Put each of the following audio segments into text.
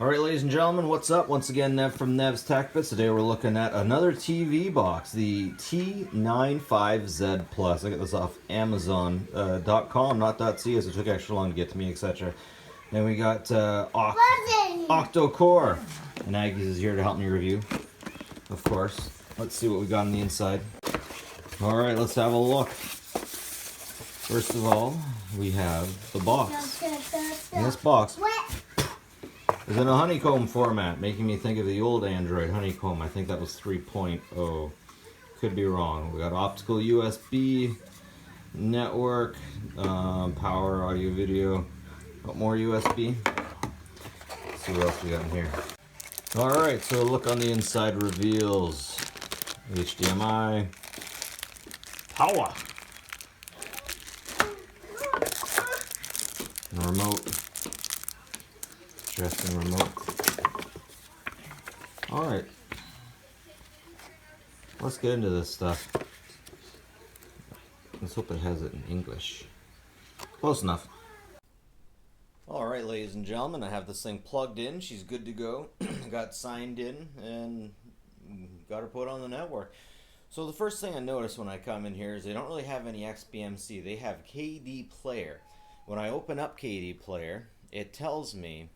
Alright, ladies and gentlemen, what's up? Once again, Nev from Nev's Tech Bits. Today we're looking at another TV box, the T95Z Plus. I got this off Amazon.com, not .ca, so it took extra long to get to me, etc. Then we got Octa-core. And Aggies is here to help me review, of course. Let's see what we got on the inside. Alright, let's have a look. First of all, we have the box. In this box is in a honeycomb format, making me think of the old Android honeycomb. I think that was 3.0. Could be wrong. We got optical USB, network, power, audio, video. Got more USB. Let's see what else we got in here. Alright, so a look on the inside reveals HDMI, power, and a remote. Interesting remote. Alright. Let's get into this stuff. Let's hope it has it in English. Close enough. Alright, ladies and gentlemen, I have this thing plugged in. She's good to go. Got signed in and got her put on the network. So the first thing I notice when I come in here is they don't really have any XBMC. They have KD Player. When I open up KD Player, it tells me,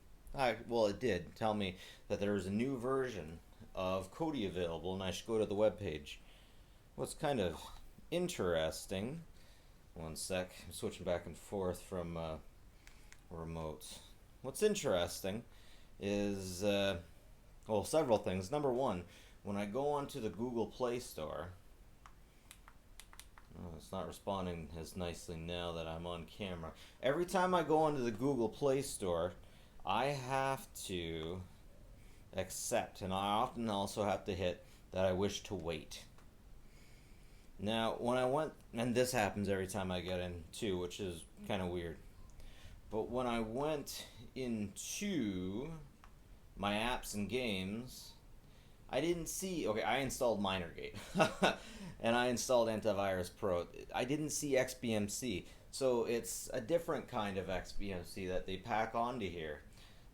well, it did tell me that there is a new version of Cody available, and I should go to the web page. What's kind of interesting, one sec, I'm switching back and forth from remotes. What's interesting is, well, several things. Number one, when I go onto the Google Play Store, it's not responding as nicely now that I'm on camera. Every time I go onto the Google Play Store, I have to accept, and I often also have to hit that I wish to wait. Now, when I went, and this happens every time I get in too, which is kind of weird, but when I went into my apps and games, I didn't see, okay, I installed Minergate, and I installed Antivirus Pro. I didn't see XBMC, so it's a different kind of XBMC that they pack onto here.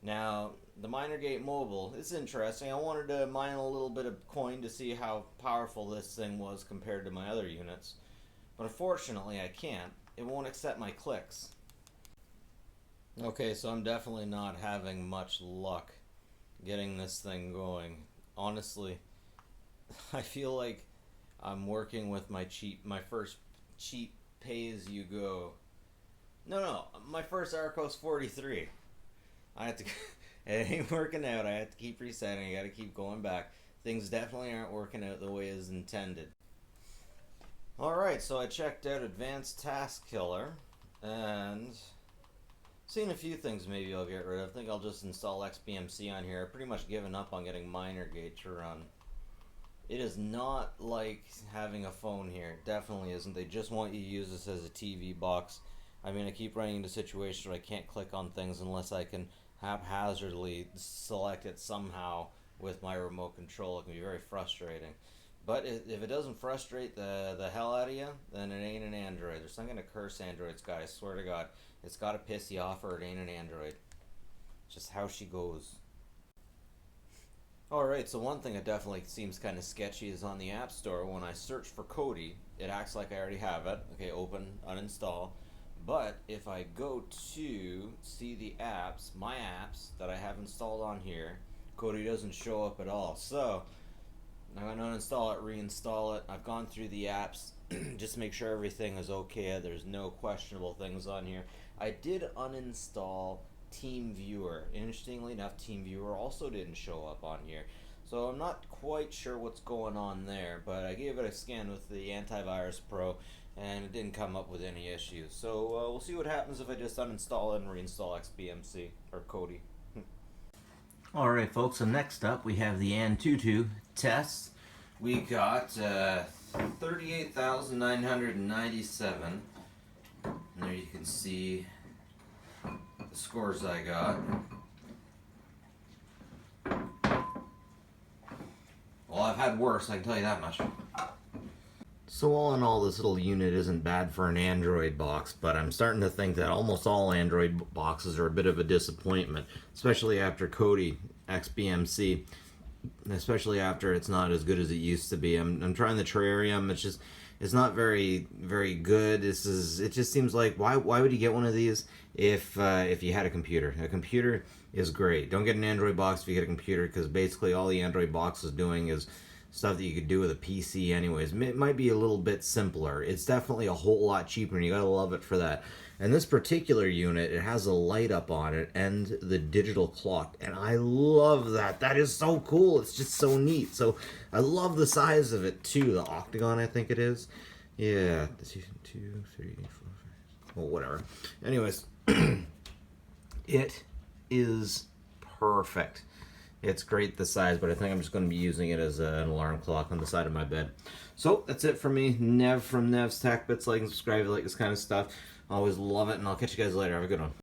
Now, the Minergate Mobile is interesting. I wanted to mine a little bit of coin to see how powerful this thing was compared to my other units, but unfortunately I can't. It won't accept my clicks. Okay, so I'm definitely not having much luck getting this thing going. Honestly, I feel like I'm working with my first cheap pay-as-you-go. No, my first Arcos 43. I have to, it ain't working out. I have to keep resetting. I got to keep going back. Things definitely aren't working out the way as intended. Alright, so I checked out Advanced Task Killer and seen a few things maybe I'll get rid of. I think I'll just install XBMC on here. I've pretty much given up on getting Minergate to run. It is not like having a phone here. It definitely isn't. They just want you to use this as a TV box. I mean, I keep running into situations where I can't click on things unless I can haphazardly select it somehow with my remote control. It can be very frustrating. But if it doesn't frustrate the hell out of you, then it ain't an Android. There's something to curse Androids, guys. I swear to God. It's got to piss you off or it ain't an Android. Just how she goes. Alright, so one thing that definitely seems kind of sketchy is on the App Store. When I search for Cody, it acts like I already have it. Okay, open, uninstall. But if I go to see the apps, my apps that I have installed on here, Cody doesn't show up at all. So I'm going to uninstall it, reinstall it. I've gone through the apps just to make sure everything is okay. There's no questionable things on here. I did uninstall TeamViewer. Interestingly enough, TeamViewer also didn't show up on here. So I'm not quite sure what's going on there, but I gave it a scan with the Antivirus Pro and it didn't come up with any issues. So we'll see what happens if I just uninstall it and reinstall XBMC or Cody. Alright folks, so next up we have the Antutu tests. We got 38,997. And there you can see the scores I got. Well, I've had worse, I can tell you that much. So all in all, this little unit isn't bad for an Android box, but I'm starting to think that almost all Android boxes are a bit of a disappointment, especially after Cody XBMC, especially after it's not as good as it used to be. I'm trying the Terrarium. It's not very good. It just seems like why would you get one of these if you had a computer? A computer is great. Don't get an Android box if you get a computer, because basically all the Android box is doing is stuff that you could do with a PC anyways. It might be a little bit simpler. It's definitely a whole lot cheaper, and you gotta love it for that. And this particular unit, it has a light up on it and the digital clock, and I love that. That is so cool. It's just so neat. So I love the size of it too. The octagon, I think it is. Yeah, 2, 3, 4, 5. Well, whatever. Anyways, it is perfect. It's great the size, but I think I'm just going to be using it as an alarm clock on the side of my bed. So that's it for me. Nev from Nev's Tech Bits. Like and subscribe if you like this kind of stuff. Always love it, and I'll catch you guys later. Have a good one.